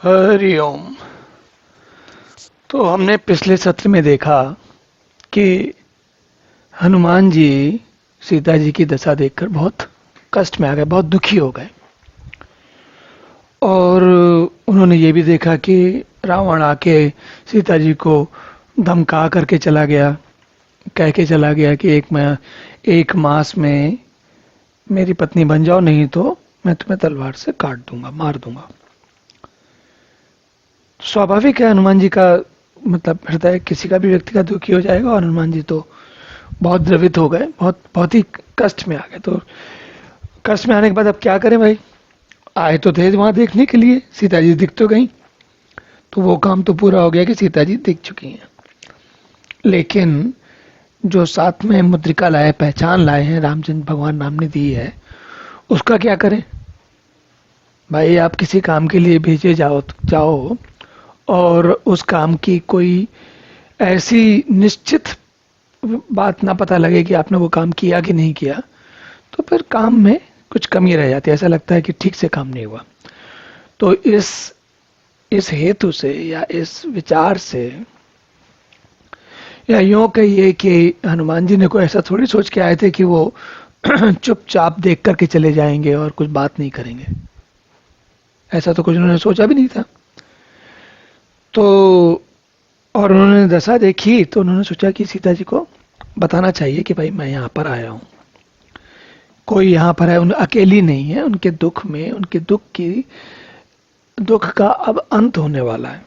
हरिओम। तो हमने पिछले सत्र में देखा कि हनुमान जी सीता जी की दशा देखकर बहुत कष्ट में आ गए, बहुत दुखी हो गए। और उन्होंने ये भी देखा कि रावण आके सीता जी को धमका करके चला गया, कह के चला गया कि एक मास में मेरी पत्नी बन जाओ, नहीं तो मैं तुम्हें तलवार से काट दूंगा, मार दूंगा। स्वाभाविक है, हनुमान जी का मतलब हृदय किसी का भी व्यक्ति का दुखी हो जाएगा। और हनुमान जी तो बहुत द्रवित हो गए, बहुत बहुत ही कष्ट में आ गए। तो कष्ट में आने के बाद अब क्या करें भाई, आए तो थे वहां देखने के लिए, सीता जी दिख तो गई, तो वो काम तो पूरा हो गया कि सीता जी दिख चुकी हैं। लेकिन जो साथ में मुद्रिका लाए, पहचान लाए हैं, रामचंद्र भगवान नाम ने दी है, उसका क्या करें भाई। आप किसी काम के लिए भेजे जाओ जाओ और उस काम की कोई ऐसी निश्चित बात ना पता लगे कि आपने वो काम किया कि नहीं किया, तो फिर काम में कुछ कमी रह जाती है, ऐसा लगता है कि ठीक से काम नहीं हुआ। तो इस हेतु से या इस विचार से या यूं कहिए कि हनुमान जी ने कोई ऐसा थोड़ी सोच के आए थे कि वो चुपचाप देख करके चले जाएंगे और कुछ बात नहीं करेंगे। ऐसा तो कुछ उन्होंने सोचा भी नहीं था। तो और उन्होंने दशा देखी तो उन्होंने सोचा कि सीता जी को बताना चाहिए कि भाई मैं यहाँ पर आया हूँ, कोई यहाँ पर है, उन अकेली नहीं है। उनके दुख में, उनके दुख का अब अंत होने वाला है।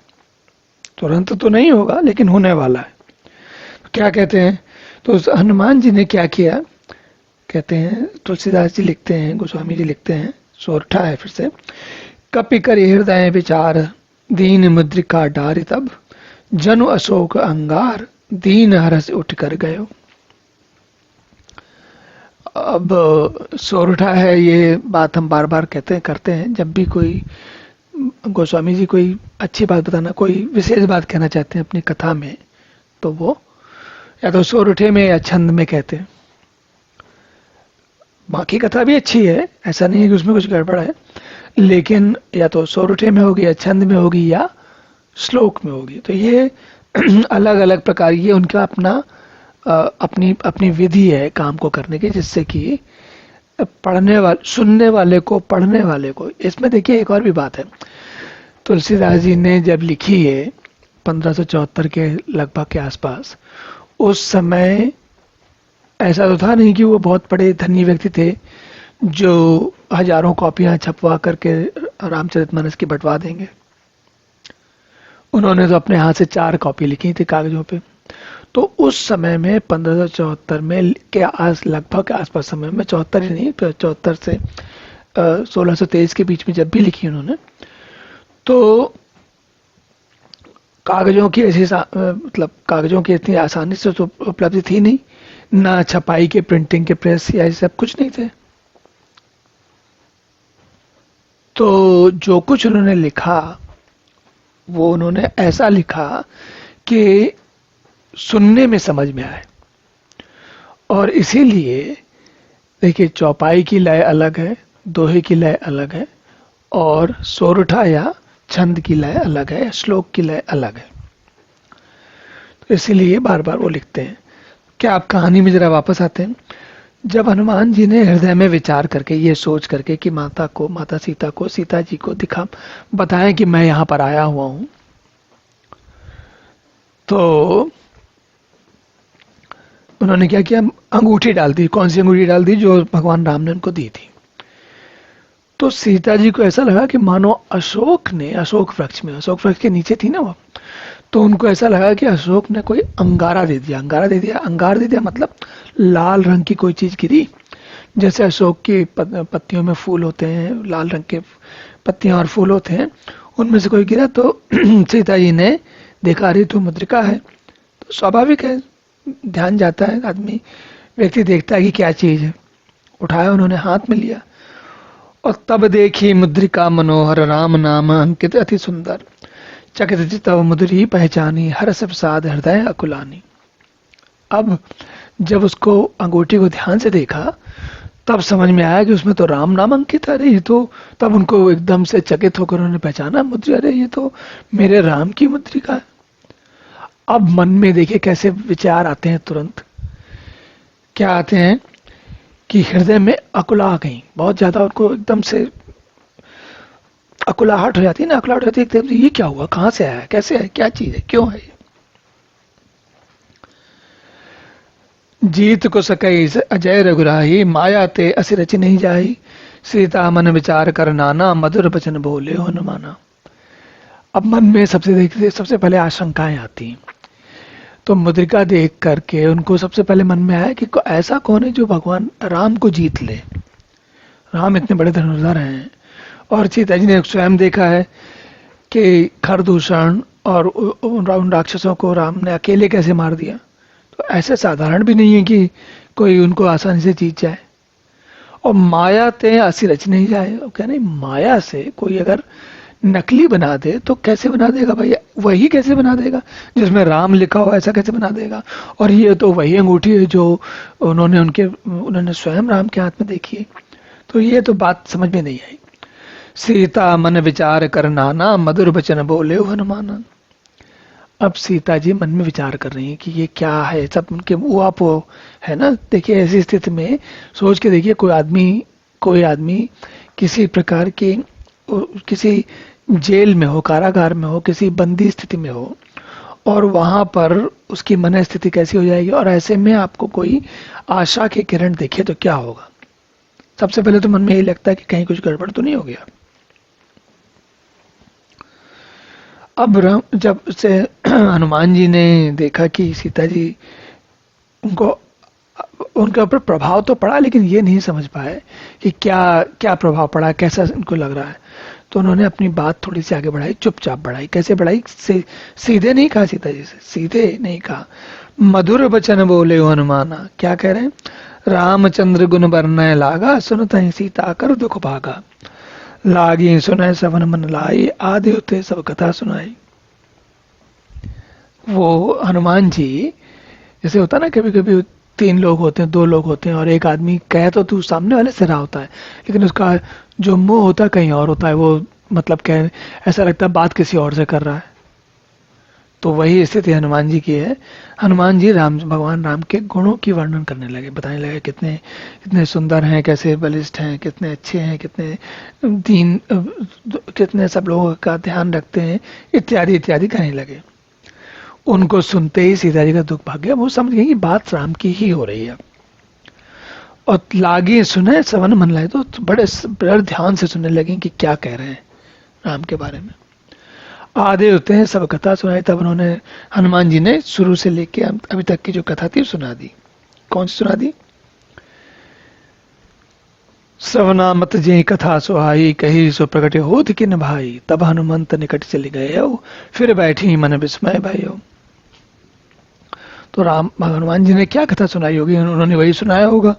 तुरंत तो नहीं होगा लेकिन होने वाला है। क्या कहते हैं, तो हनुमान जी ने क्या किया, कहते हैं तुलसीदास जी लिखते हैं, गोस्वामी जी लिखते हैं, सोरठा है फिर से। कपि करि हृदय विचार, दीन मुद्रिका डारि तब, जनु अशोक अंगार, दीन हरस उठ कर गयो। अब सोरठा है, ये बात हम बार बार कहते हैं, करते हैं जब भी कोई गोस्वामी जी कोई अच्छी बात बताना, कोई विशेष बात कहना चाहते हैं अपनी कथा में, तो वो या तो सोरठे में या छंद में कहते हैं। बाकी कथा भी अच्छी है, ऐसा नहीं है कि उसमें कुछ गड़बड़ है, लेकिन या तो सोरठे में होगी या छंद में होगी या श्लोक में होगी। तो ये अलग अलग प्रकार, ये उनका अपनी अपनी विधि है काम को करने की, जिससे कि पढ़ने वाले, सुनने वाले को, पढ़ने वाले को। इसमें देखिए एक और भी बात है, तुलसीदास जी ने जब लिखी है 1574 के लगभग के आसपास, उस समय ऐसा तो था नहीं कि वो बहुत बड़े धनी व्यक्ति थे जो हजारों कॉपियां छपवा करके रामचरितमानस की बंटवा देंगे। उन्होंने तो अपने हाथ से 4 कॉपी लिखी थी कागजों पे। तो उस समय में 1574 में के लगभग के आसपास समय में, 74 ही नहीं, 74 से 1623 के बीच में जब भी लिखी उन्होंने, तो कागजों की ऐसी मतलब कागजों की इतनी आसानी से तो उपलब्धि थी नहीं, ना छपाई के, प्रिंटिंग के प्रेस या ये सब कुछ नहीं थे। तो जो कुछ उन्होंने लिखा वो उन्होंने ऐसा लिखा कि सुनने में समझ में आए। और इसीलिए देखिए, चौपाई की लय अलग है, दोहे की लय अलग है, और सोरठा या छंद की लय अलग है, श्लोक की लय अलग है। तो इसीलिए बार बार वो लिखते हैं। क्या आप कहानी में जरा वापस आते हैं। जब हनुमान जी ने हृदय में विचार करके, ये सोच करके कि माता सीता को, सीता जी को बताएं कि मैं यहां पर आया हुआ हूं, तो उन्होंने क्या किया, अंगूठी डाल दी। कौन सी अंगूठी डाल दी? जो भगवान राम ने उनको दी थी। तो सीता जी को ऐसा लगा कि मानो अशोक वृक्ष में, अशोक वृक्ष के नीचे थी ना वो, तो उनको ऐसा लगा कि अशोक ने कोई अंगारा दे दिया, अंगार दे दिया मतलब लाल रंग की कोई चीज गिरी। जैसे अशोक की पत्तियों में फूल होते हैं, लाल रंग के पत्तियां और फूल होते हैं, उनमें से कोई गिरा। तो सीता जी ने देखा, अरे तो मुद्रिका है। तो स्वाभाविक है, ध्यान जाता है, आदमी व्यक्ति देखता है कि क्या चीज है। उठाया उन्होंने, हाथ में लिया, और तब देखी मुद्रिका मनोहर, राम नाम अंकित अति सुंदर, चकित चितव मुद्री पहचानी, हर्ष प्रसाद हृदय अकुलानी। अब जब उसको, अंगूठी को ध्यान से देखा, तब समझ में आया कि उसमें तो राम नाम अंकित है। अरे ये तो, तब उनको एकदम से चकित होकर उन्होंने पहचाना मुद्रिका, अरे ये तो मेरे राम की मुद्रिका है। अब मन में देखिए कैसे विचार आते हैं तुरंत। क्या आते हैं कि हृदय में अकुला गई, बहुत ज्यादा उनको एकदम से अकुलाहट हो जाती है ना, अकुलाहट हो जाती है एकदम से, ये क्या हुआ, कहाँ से आया, कैसे है, क्या चीज है, क्यों है ये। जीत को सकई अजय रघुराही, माया ते असि रचि नहीं जाही, सीता मन विचार कर नाना, मधुर बचन बोले हो न माना। अब मन में सबसे देखते सबसे पहले आशंकाएं आती हैं। तो मुद्रिका देख करके उनको सबसे पहले मन में आया कि ऐसा कौन है जो भगवान राम को जीत ले। राम इतने बड़े धनुर्धर हैं, और सीता जी ने स्वयं देखा है कि खरदूषण और उन राक्षसों को राम ने अकेले कैसे मार दिया। तो ऐसे साधारण भी नहीं है कि कोई उनको आसानी से जीत जाए। और माया ते असी रच नहीं जाए, क्या नहीं, माया से कोई अगर नकली बना दे तो कैसे बना देगा भाई, वही कैसे बना देगा जिसमें राम लिखा हो, ऐसा कैसे बना देगा। और ये तो वही अंगूठी है जो उन्होंने स्वयं राम के हाथ में देखी है। तो ये तो बात समझ में नहीं आई। सीता मन विचार कर नाना, मधुर वचन बोले हनुमान। अब सीता जी मन में विचार कर रही हैं कि ये क्या है, सब उनके वो आप वो है ना। देखिए ऐसी स्थिति में सोच के देखिए, कोई आदमी किसी प्रकार की किसी जेल में हो, कारागार में हो, किसी बंदी स्थिति में हो, और वहां पर उसकी मन स्थिति कैसी हो जाएगी। और ऐसे में आपको कोई आशा की किरण दिखे तो क्या होगा। सबसे पहले तो मन में यही लगता है कि कहीं कुछ गड़बड़ तो नहीं हो गया। अब जब से हनुमान जी ने देखा कि सीता जी उनको, उनके ऊपर प्रभाव तो पड़ा, लेकिन ये नहीं समझ पाए कि क्या क्या प्रभाव पड़ा, कैसा उनको लग रहा है। तो उन्होंने अपनी बात थोड़ी सी आगे बढ़ाई, चुपचाप बढ़ाई। कैसे बढ़ाई, सीधे नहीं कहा सीता जी से, सीधे नहीं कहा। मधुर वचन बोले हो हनुमाना। क्या कह रहे हैं, रामचंद्र गुण बरनय लागा, सुनत सीता कर दुख भागा, लागी सुनय सवन मन लाई, आदि होते सब कथा सुनाई। वो हनुमान जी, जैसे होता ना कभी कभी तीन लोग होते हैं, दो लोग होते हैं, और एक आदमी कहे तो तू सामने वाले से रहा होता है, लेकिन उसका जो मुंह होता है कहीं और होता है। वो मतलब कह, ऐसा लगता है बात किसी और से कर रहा है। तो वही स्थिति हनुमान जी की है। हनुमान जी भगवान राम के गुणों की वर्णन करने लगे, बताने लगे कितने कितने सुंदर हैं, कैसे बलिष्ठ हैं, कितने अच्छे हैं, कितने दीन, कितने सब लोगों का ध्यान रखते हैं, इत्यादि इत्यादि कहने लगे। उनको सुनते ही सीता जी का दुख भाग गया। वो समझ गए कि बात राम की ही हो रही है। और लागे सुने सवन मन लाए, तो बड़े ध्यान से सुनने लगे कि क्या कह रहे हैं राम के बारे में। आधे होते हैं सब कथा सुनाई। तब उन्होंने, हनुमान जी ने शुरू से लेके अभी तक की जो कथा थी सुना दी। कौन सी सुना दी, श्रवणा मत जी कथा सुहाई, कही सो प्रकट हो किन भाई, तब हनुमंत निकट चले गए हो, फिर बैठी मन विस्मय भाई हो। तो राम हनुमान जी ने क्या कथा सुनाई होगी, उन्होंने वही सुनाया होगा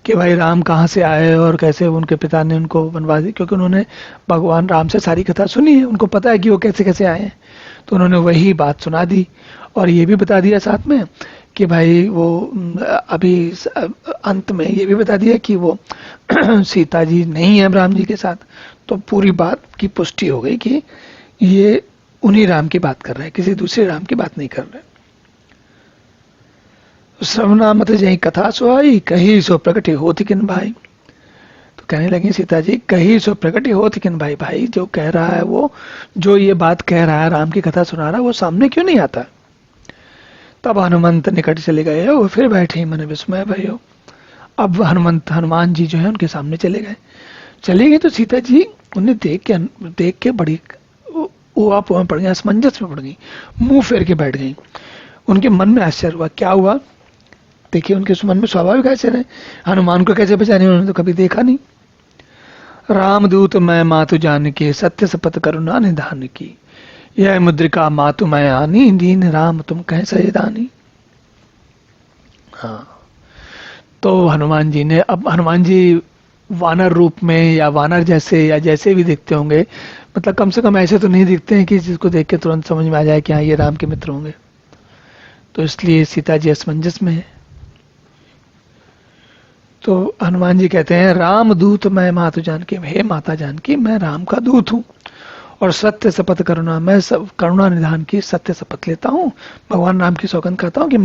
कि भाई राम कहाँ से आए और कैसे उनके पिता ने उनको वनवास दी, क्योंकि उन्होंने भगवान राम से सारी कथा सुनी है, उनको पता है कि वो कैसे कैसे आए हैं। तो उन्होंने वही बात सुना दी, और ये भी बता दिया साथ में कि भाई वो अभी अंत में ये भी बता दिया कि वो सीता जी नहीं है राम जी के साथ। तो पूरी बात की पुष्टि हो गई कि ये उन्हीं राम की बात कर रहे हैं, किसी दूसरे राम की बात नहीं कर रहे। श्रवणा मत जही कथा सुहाई, कही सो प्रकट होती किन भाई। तो कहने लगी सीता जी, कही सो प्रकट होती किन भाई, भाई जो कह रहा है, वो जो ये बात कह रहा है, राम की कथा सुना रहा है, वो सामने क्यों नहीं आता। तब हनुमंत निकट चले गए हो, फिर बैठे मन विस्मय भय हो। अब हनुमान जी जो है उनके सामने चले गए। चले गए तो सीता जी उन्हें देख के बड़ी आप पड़ गई, असमंजस में पड़ गई, मुंह फेर के बैठ गई। उनके मन में आश्चर्य हुआ, क्या हुआ। देखिए उनके मन में स्वाभाविक आश्चर्य है, हनुमान को कैसे पहचाने, उन्होंने तो कभी देखा नहीं। रामदूत मैं मातु जान के, सत्य शपथ करुणा निधान की, यह मुद्रिका मातु मैं आनी, दीन राम तुम कह सहेदानी। हाँ, तो हनुमान जी ने, अब हनुमान जी वानर रूप में या वानर जैसे या जैसे भी दिखते होंगे, मतलब कम से कम ऐसे तो नहीं दिखते हैं कि जिसको देख के तुरंत समझ में आ जाए कि हाँ ये राम के मित्र होंगे। तो इसलिए सीता जी असमंजस में है। तो हनुमान जी कहते हैं, राम दूत मैं मातु जानकी, हे माता जानकी मैं राम का दूत हूँ, और सत्य शपथ करुणा, मैं सब करुणा निधान की सत्य शपथ लेता हूँ, भगवान राम की सौगंध खाता हूँ कि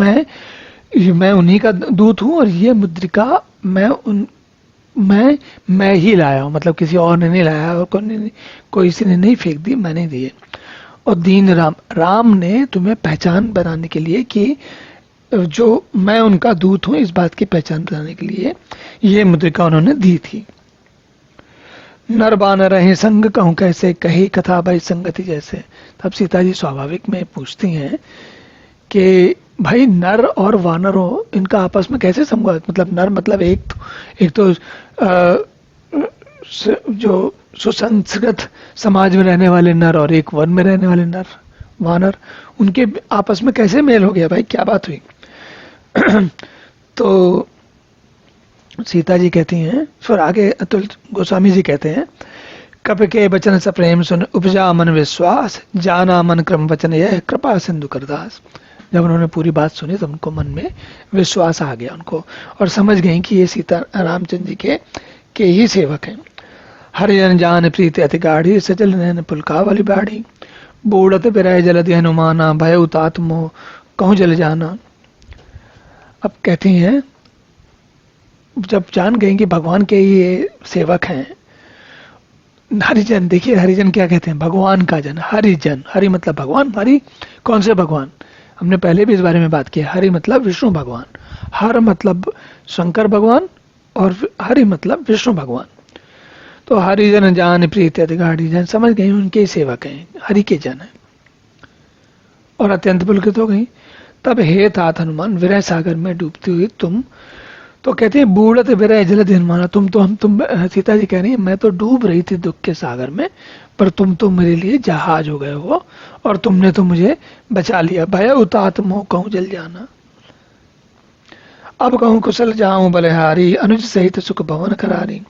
मैं उन्हीं का दूत हूँ, और ये मुद्रिका मैं ही लाया हूँ, मतलब किसी और ने नहीं लाया, और कोई किसी ने नहीं फेंक दी, मैंने दी है। और दीन राम ने तुम्हें पहचान बनाने के लिए कि जो मैं उनका दूत हूँ, इस बात की पहचान बनाने के लिए ये मुद्रिका उन्होंने दी थी। नर बानर रहे संग कहूँ कैसे, कही कथा भाई संगति जैसे। तब सीता जी स्वाभाविक में पूछती हैं कि भाई नर और वानरों इनका आपस में कैसे संवाद, मतलब नर मतलब एक तो जो सुसंस्कृत समाज में रहने वाले नर, और एक वन में रहने वाले नर वानर, उनके आपस में कैसे मेल हो गया भाई, क्या बात हुई। तो सीता जी कहती हैं, फिर आगे अतुल गोस्वामी जी कहते हैं, कप के बचन स प्रेम सुन उपजा मन विश्वास, जाना मन क्रम वचन यह कृपा सिंधु करदास। जब उन्होंने पूरी बात सुनी तो उनको मन में विश्वास आ गया उनको, और समझ गई कि ये सीता रामचंद्र जी के ही सेवक हैं। हरिजन जान प्रीति अति गाढ़ी, सजल नैन पुलका वाली बाढ़ी, बूढ़त बिरह जलधि हनुमाना, भय उतात मोह कहूँ जल जाना। अब कहती हैं, जब जान गए कि भगवान के ये सेवक हैं, हरिजन, देखिए हरिजन क्या कहते हैं, भगवान का जन, हरिजन, हरि मतलब भगवान, हरि कौन से भगवान, हमने पहले भी इस बारे में बात की। हरि मतलब विष्णु भगवान, हर मतलब शंकर भगवान, और हरि मतलब विष्णु भगवान। तो हरिजन जान प्रीति अति गाढ़ी, जन समझ गई उनके ही सेवक हैं, हरि के जन है, और अत्यंत पुलकित हो गई। तब हे तात हनुमान विरह सागर में डूबती हुई तुम, तो कहते हैं बूढ़त विरह जलधि हनुमाना, तुम सीता जी कह रही है मैं तो डूब रही थी दुख के सागर में, पर तुम तो मेरे लिए जहाज हो गए हो, और तुमने तो मुझे बचा लिया। भय उतात मोह कहूँ जल जाना, अब कहूँ कुशल जाऊं बलिहारी, अनुज सहित सुख भवन करारी।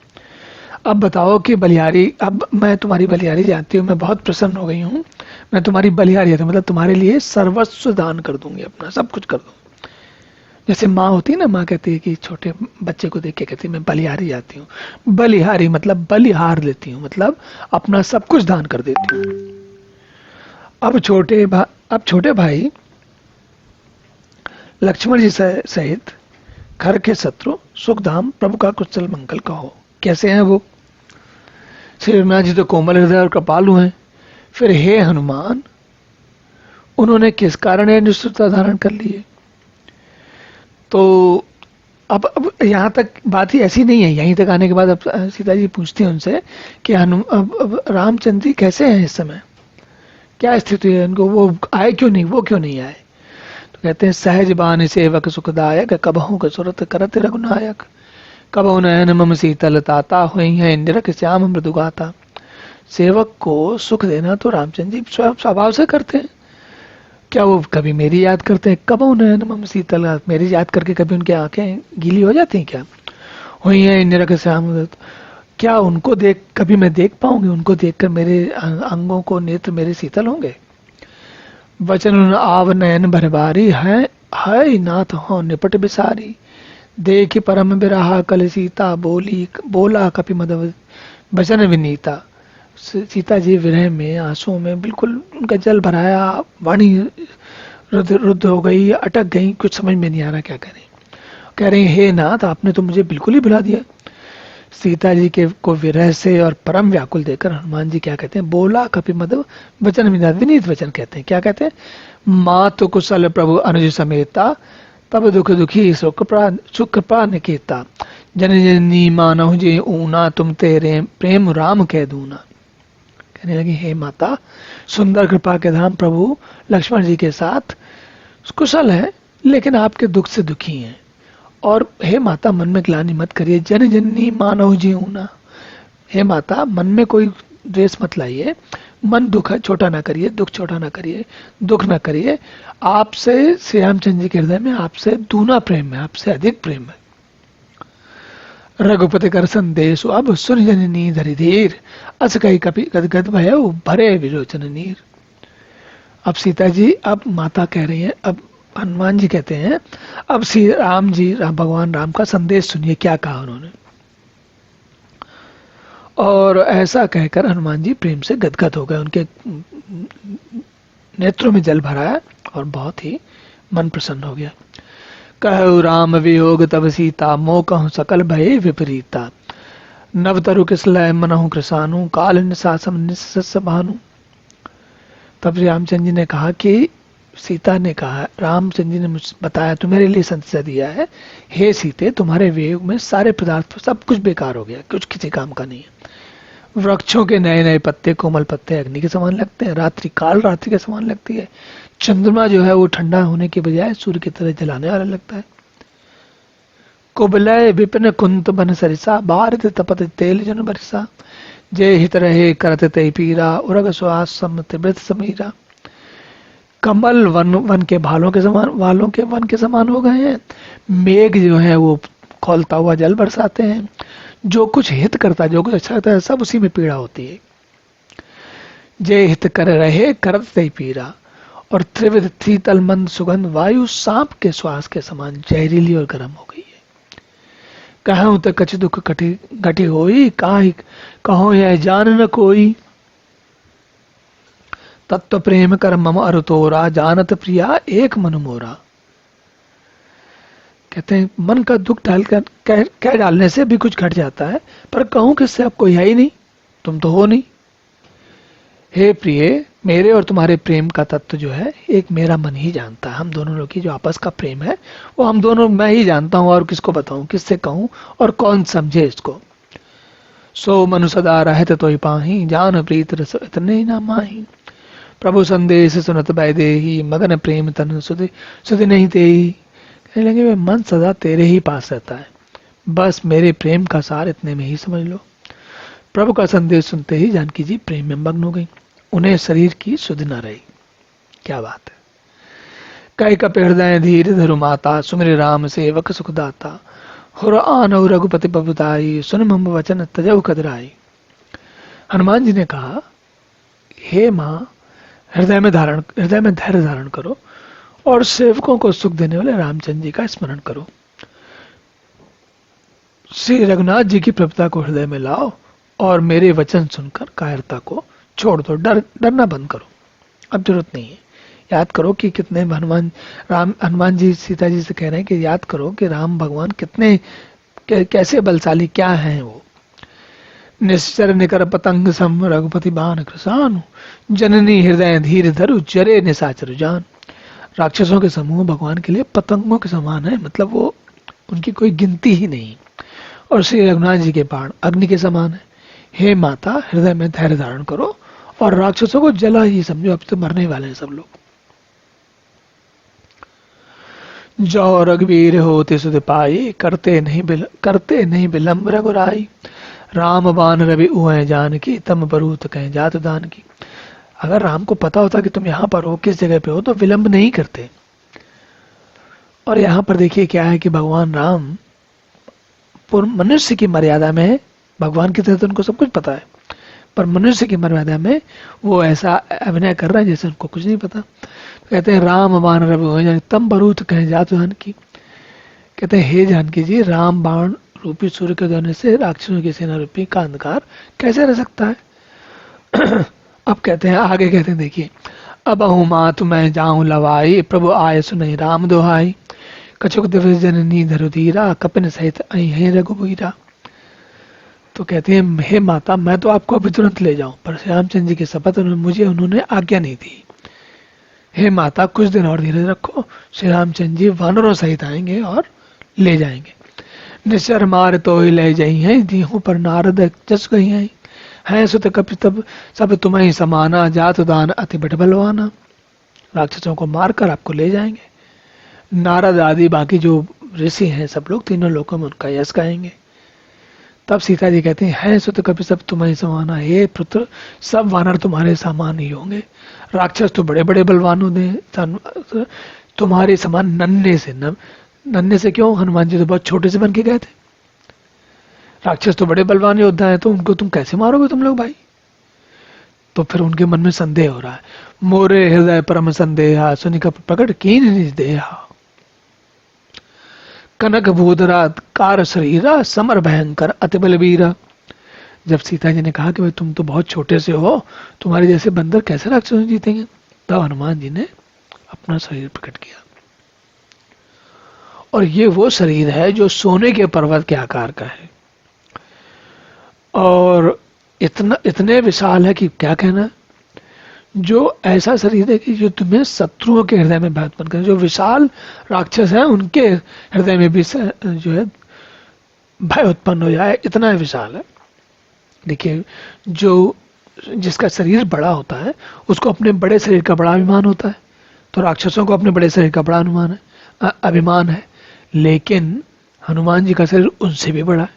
अब बताओ कि बलिहारी, अब मैं तुम्हारी बलिहारी जानती हूँ, मैं बहुत प्रसन्न हो गई हूँ, मैं तुम्हारी बलिहारी है, मतलब तुम्हारे लिए सर्वस्व दान कर दूंगी, अपना सब कुछ कर दूंगी। जैसे माँ होती है ना, माँ कहती है कि छोटे बच्चे को देख के कहती है मैं बलिहारी जाती हूँ, बलिहारी मतलब बलिहार लेती हूँ, मतलब अपना सब कुछ दान कर देती हूँ। अब छोटे भाई लक्ष्मण जी सहित घर के शत्रु सुखधाम प्रभु का कुशल मंगल कहो। कैसे हैं वो? श्री रघुनाथ जी तो कोमल हृदय और कृपालु हैं। फिर हे हनुमान, उन्होंने किस कारण यह निष्ठुरता धारण कर ली है? तो अब यहाँ तक बात ही ऐसी नहीं है। यहीं तक आने के बाद अब सीता जी पूछती हैं उनसे कि अब रामचंद्र जी कैसे हैं इस समय, क्या स्थिति है उनको, वो आए क्यों नहीं, वो क्यों नहीं आए? तो कहते हैं सहज बान सेवक सुखदायक, कबहू का सुरत करत रघुनायक, कबहू नयन मम शीतल ताता, हुई है निरख श्याम मृदुगाता। सेवक को सुख देना तो रामचंद्र जी स्वभाव से करते हैं। क्या वो कभी मेरी याद करते हैं? कबहू नयन मम शीतल, मेरी याद करके कभी उनकी आंखें गीली हो जाती हैं क्या? हुई है निरख श्याम, क्या उनको देख कभी मैं देख पाऊंगी? उनको देखकर मेरे अंगों को नेत्र मेरे शीतल होंगे? वचन आव नयन भरबारी है नाथ हो निपट बिसारी, देखी परम बिरहा कल सीता बोला कपि मदव वचन विनीता। सीता जी विरह में आंसुओं में बिल्कुल उनका जल भराया, वाणी रुद्ध हो गई, अटक गई, कुछ समझ में नहीं आ रहा क्या करें। कह रहे हैं हे नाथ, आपने तो मुझे बिल्कुल ही भुला दिया। सीता जी के को विरह से और परम व्याकुल देकर हनुमान जी क्या कहते हैं? बोला कपि मदव वचन विनीत वचन कहते हैं। क्या कहते हैं? मातु कुशल प्रभु अनुज समेता, तब दुख दुखी सुख प्राण केता, जन जननी मानहु जे ऊना, तुम तेरे प्रेम राम कह दूना। कहने लगी हे माता, सुंदर कृपा के धाम प्रभु लक्ष्मण जी के साथ कुशल है, लेकिन आपके दुख से दुखी हैं। और हे माता, मन में ग्लानि मत करिए, जन जननी मानव जीऊना। हे माता, मन में कोई द्वेष मत लाइए, मन दुख छोटा ना करिए, दुख छोटा ना करिए, दुख ना करिए। आपसे श्री रामचंद्र जी के हृदय में आपसे दूना प्रेम है, आपसे अधिक प्रेम है। रघुपति कर संदेश अब सुन जननी धरि धीर, अस कही कपि गदगद भयो भरे विरोचन नीर। अब सीता जी, अब माता कह रही है, अब हनुमान जी कहते हैं, अब श्री राम जी, भगवान राम का संदेश सुनिए, क्या कहा उन्होंने। और ऐसा कहकर हनुमान जी प्रेम से गदगद हो गए, उनके नेत्रों में जल भरा है और बहुत ही मन प्रसन्न हो गया। कहु राम वियोग तब सीता, मोह कहूँ सकल भय विपरीता। नव तरु किसलय मनहु कृसानु, काल निसासम निस्स भानु। तब रामचंद्र जी ने कहा कि, सीता ने कहा, रामचंद्र जी ने मुझे बताया, तो मेरे लिए संदेश दिया है, हे सीते, तुम्हारे वियोग में सारे पदार्थ सब कुछ बेकार हो गया, कुछ किसी काम का नहीं है। वृक्षों के नए नए पत्ते, कोमल पत्ते अग्नि के समान लगते हैं, रात्रि काल रात्रि के समान लगती है, चंद्रमा जो है वो ठंडा होने के बजाय सूर्य की तरह जलाने वाला लगता है। कुबलय विपिन कुंत बन सरिसा, भारत तपत तेल जन बरसा। जय हित रहे करत ते पीरा, उरग श्वास सम्मत वृत समीरा। कमल वन के भालों के समान, वालों के वन के समान हो गए हैं। मेघ जो है वो खौलता हुआ जल बरसाते हैं। जो कुछ हित करता है, जो कुछ अच्छा करता है, सब उसी में पीड़ा होती है। जय हित कर रहे करत ते पीरा, और त्रिविध शीतल मंद सुगंध वायु सांप के श्वास के समान जहरीली और गर्म हो गई है। कहूं तो कछ दुख घटी होई, कहो यह जान न कोई। तत्व प्रेम कर मम अरुतोरा, जानत प्रिया एक मन मोरा। कहते हैं मन का दुख कह डालने से भी कुछ घट जाता है, पर कहूं किससे, अब कोई है ही नहीं, तुम तो हो नहीं। हे प्रिय, मेरे और तुम्हारे प्रेम का तत्व जो है एक मेरा मन ही जानता है। हम दोनों लोग की जो आपस का प्रेम है वो हम दोनों, मैं ही जानता हूं, और किसको बताऊं, किससे कहूं, और कौन समझे इसको। सो मनु सदा रहत तो पाही, जान प्रीत रस इतने ना माही। प्रभु संदेश सुनत बैदेही, मगन प्रेम तन सुधि नहीं तेही। कहने लगे, मन सदा तेरे ही पास रहता है, बस मेरे प्रेम का सार इतने में ही समझ लो। प्रभु का संदेश सुनते ही जानकी जी प्रेम में मग्न हो गई, उन्हें शरीर की सुध न रही। क्या बात है। कई कपि हृदय धीर धरु माता, सुमिर राम सेवक सुखदाता। हुर आनहु रघुपति प्रभुताई, सुन मम वचन तजहु कदराई। हनुमान जी ने कहा, हे माँ, हृदय में धैर्य धारण करो और सेवकों को सुख देने वाले रामचंद्र जी का स्मरण करो। श्री रघुनाथ जी की प्रभुता को हृदय में लाओ और मेरे वचन सुनकर कायरता को छोड़ दो, डरना बंद करो, अब जरूरत नहीं है। याद करो कि कितने हनुमान जी सीता जी से कह रहे हैं कि याद करो कि राम भगवान कितने कैसे बलशाली, क्या हैं वो। निश्चर निकर पतंग सम, रघुपति बाण कृसानु। जननी हृदय धीर धरु, जरे निशाचर जान। राक्षसों के समूह भगवान के लिए पतंगों के समान है, मतलब वो उनकी कोई गिनती ही नहीं। और श्री रघुनाथ जी के बाण अग्नि के समान है। हे माता, हृदय में धैर्य धारण करो और राक्षसों को जला ही समझो, अब तो मरने वाले हैं सब लोग। जो रघुवीर होते सुध पाई, करते नहीं विलंब रघुराई। राम बाण रवि उह जानकी, तम बरूत कहें जात दान की। अगर राम को पता होता कि तुम यहाँ पर हो, किस जगह पे हो, तो विलंब नहीं करते। और यहाँ पर देखिए क्या है कि भगवान राम मनुष्य की मर्यादा में, भगवान की तरह तो उनको सब कुछ पता है, पर मनुष्य की मर्यादा में वो ऐसा अभिनय कर रहे हैं जैसे उनको कुछ नहीं पता। तो कहते हैं राम बाण रवि तम बरूत कहें जात जानकी। कहते हैं हे जानकी जी, राम बाण रूपी सूर्य के उदय से राक्षसों की सेना रूपी का अंधकार कैसे रह सकता है। अब कहते हैं, आगे कहते हैं, देखिए, अब मात मैं जाऊं लवाई, प्रभु आय सुनहि राम दोहाई। कछुक दिवस जननी धरु धीरा, कपिन सहित आई है रघुबीरा। तो कहते हैं, हे माता, मैं तो आपको अभी तुरंत ले जाऊं, पर श्री रामचंद्र जी की शपथ उन्होंने आज्ञा नहीं दी। हे माता, कुछ दिन और धीरज रखो, श्री रामचंद्र जी वानरों सहित आएंगे और ले जाएंगे। निश्चर मार तो ही ले जाई है, दीहू पर नारद जस गई है सुत कपि तब सब तुम्हें समाना, जात दान अति बट बलवाना। राक्षसों को मारकर आपको ले जाएंगे। नारद आदि बाकी जो ऋषि हैं सब लोग तीनों लोकों में उनका यश गाएंगे। तब सीता जी कहती हैं, सुत कपि सब तुम्हें समाना, हे पुत्र, सब वानर तुम्हारे समान ही होंगे। राक्षस तो बड़े बड़े बलवान होते, तुम्हारे समान नन्हे से क्यों, हनुमान जी तो बहुत छोटे से बन के गए थे। राक्षस तो बड़े बलवान योद्धा है, तो उनको तुम कैसे मारोगे तुम लोग भाई। तो फिर उनके मन में संदेह हो रहा है। मोरे हृदय परम संदेहा सुनि कपि प्रकट कीन निज देहा। कनक भूधरा कार शरीरा समर भयंकर अति बलवीरा। जब सीता जी ने कहा कि भाई तुम तो बहुत छोटे से हो, तुम्हारे जैसे बंदर कैसे राक्षस जीतेंगे, तब हनुमान जी ने अपना शरीर प्रकट किया। और ये वो शरीर है जो सोने के पर्वत के आकार का है और इतने विशाल है कि क्या कहना। जो ऐसा शरीर है कि जो तुम्हें शत्रुओं के हृदय में भय उत्पन्न करे। जो विशाल राक्षस है उनके हृदय में भी जो है भय उत्पन्न हो जाए, इतना विशाल है। देखिए, जो जिसका शरीर बड़ा होता है उसको अपने बड़े शरीर का बड़ा अभिमान होता है, तो राक्षसों को अपने बड़े शरीर का बड़ा अभिमान है। लेकिन हनुमान जी का शरीर उनसे भी बड़ा है,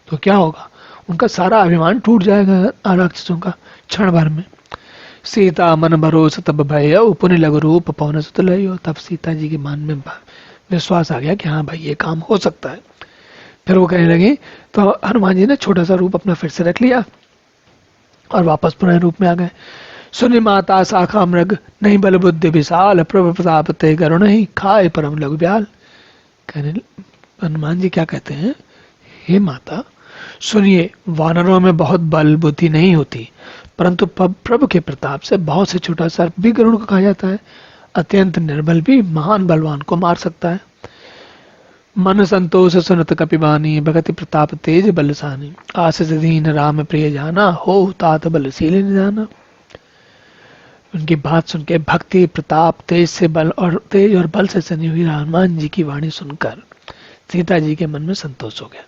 तो क्या होगा, उनका सारा अभिमान टूट जाएगा राक्षसों का क्षण भर में। सीता मन भरोस तब भय पुनि लघु रूप पवन सुत लयो। तब सीता जी के मन में विश्वास आ गया कि हाँ भाई ये काम हो सकता है। फिर वो कहने लगे, तो हनुमान जी ने छोटा सा रूप अपना फिर से रख लिया और वापस पुनः रूप में आ गए। सुनि माता शाखा मृग नहीं बल बुद्धि विशाल प्रभु प्रताप ते करुण ही खाए परम लघु ब्याल। कहने हनुमान जी क्या कहते हैं, हे माता सुनिए, वानरों में बहुत बल बुद्धि नहीं होती, परंतु प्रभु के प्रताप से बहुत से छोटा सर्प भी गरुड़ को कहा जाता है। अत्यंत निर्बल भी महान बलवान को मार सकता है। मन संतोष सुनत कपिबानी भगति प्रताप तेज बलसानी। आशीष दीन राम प्रिय जाना हो तात बलशील निधाना। उनकी बात सुन के भक्ति प्रताप तेज और बल से सनी हुई हनुमान जी की वाणी सुनकर सीता जी के मन में संतोष हो गया।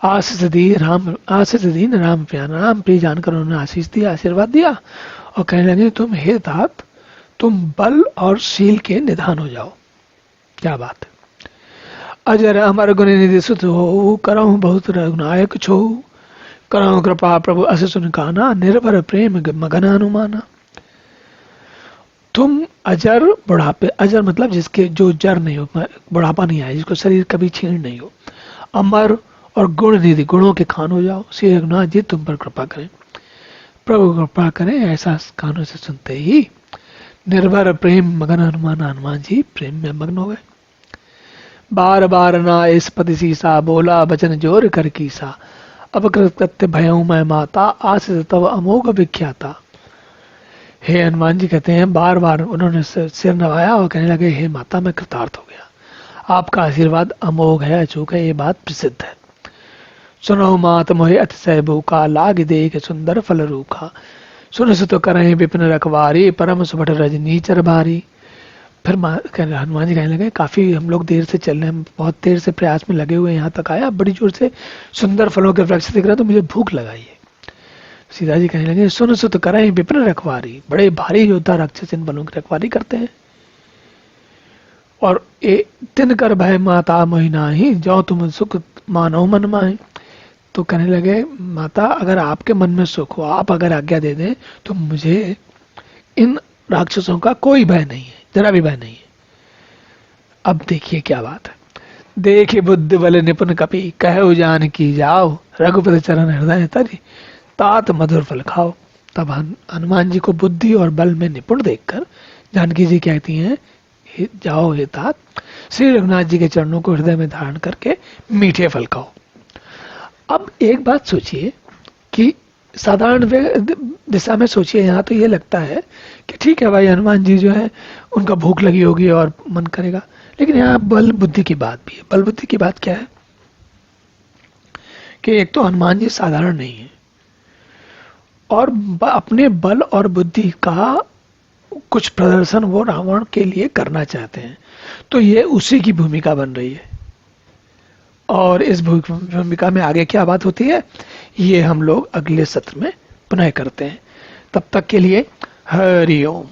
आशीष दीन राम प्यारा, राम प्रिय जानकर उन्होंने आशीष दिया, आशीर्वाद दिया और कहने लगे, तुम हे तात तुम बल और शील के निधान हो जाओ। क्या बात है। अजर अमर गुण निधि सुत हो करहु बहुत रघुनायक छो। करहु कृपा प्रभु अस सुन काना निर्भर प्रेम मगन हनुमाना। तुम अजर बुढ़ापे, अजर मतलब जिसके जो जर नहीं हो, बुढ़ापा नहीं आए, जिसको शरीर कभी छीण नहीं हो। अमर और गुण निधि, गुणों के खान हो जाओ। श्री रघुनाथ जी तुम पर कृपा करें, प्रभु कृपा करें। ऐसा कानों से सुनते ही निर्भर प्रेम मगन हनुमान, हनुमान जी प्रेम में मग्न हो गए। बार बार ना इस पति सीसा बोला बचन जोर कर कीसा। अब कृत्य भयऊ मैं माता आशीष तब अमोघ विख्याता। हे हनुमान जी कहते हैं, बार बार उन्होंने सिर नवाया और कहने लगे, हे माता मैं कृतार्थ हो गया, आपका आशीर्वाद अमोघ है, अचूक है, ये बात प्रसिद्ध है। सुनो मात मोहे अतिशय भूखा लाग देख सुंदर फल रूखा। सुन सुत करें विपिन रखवारी परम सुभट रजनी चर भारी। फिर हनुमान जी कहने लगे, काफी हम लोग देर से चल रहे हैं, बहुत देर से प्रयास में लगे हुए, यहाँ तक आया, बड़ी जोर से सुंदर फलों के वृक्ष दिख रहा, तो मुझे भूख लगाई है। सीता जी कहने लगे, सुन सुत करें विपिन रखवारी, बड़े भारी योद्धा राक्षस इन फलों की रखवारी करते हैं। और तिन कर भय माता मोहिना ही जो तुम सुख मानो मन माहे। तो कहने लगे, माता अगर आपके मन में सुख हो, आप अगर आज्ञा दे दें, तो मुझे इन राक्षसों का कोई भय नहीं है, जरा भी भय नहीं है। अब देखिए क्या बात है। देखे बुद्धि बल निपुण कपि कहो जान की जाओ रघुपति चरण हृदय तरि तात मधुर फल खाओ। तब हनुमान जी को बुद्धि और बल में निपुण देखकर जानकी जी कहती हैं, जाओ हे तात, श्री रघुनाथ जी के चरणों को हृदय में धारण करके मीठे फल खाओ। अब एक बात सोचिए कि साधारण दिशा में सोचिए, यहाँ तो ये लगता है कि ठीक है भाई, हनुमान जी जो है उनका भूख लगी होगी और मन करेगा, लेकिन यहाँ बल बुद्धि की बात भी है। बल बुद्धि की बात क्या है कि एक तो हनुमान जी साधारण नहीं है और अपने बल और बुद्धि का कुछ प्रदर्शन वो रावण के लिए करना चाहते हैं, तो ये उसी की भूमिका बन रही है। और इस भूमिका में आगे क्या बात होती है, ये हम लोग अगले सत्र में पुनः करते हैं। तब तक के लिए हरि ओम।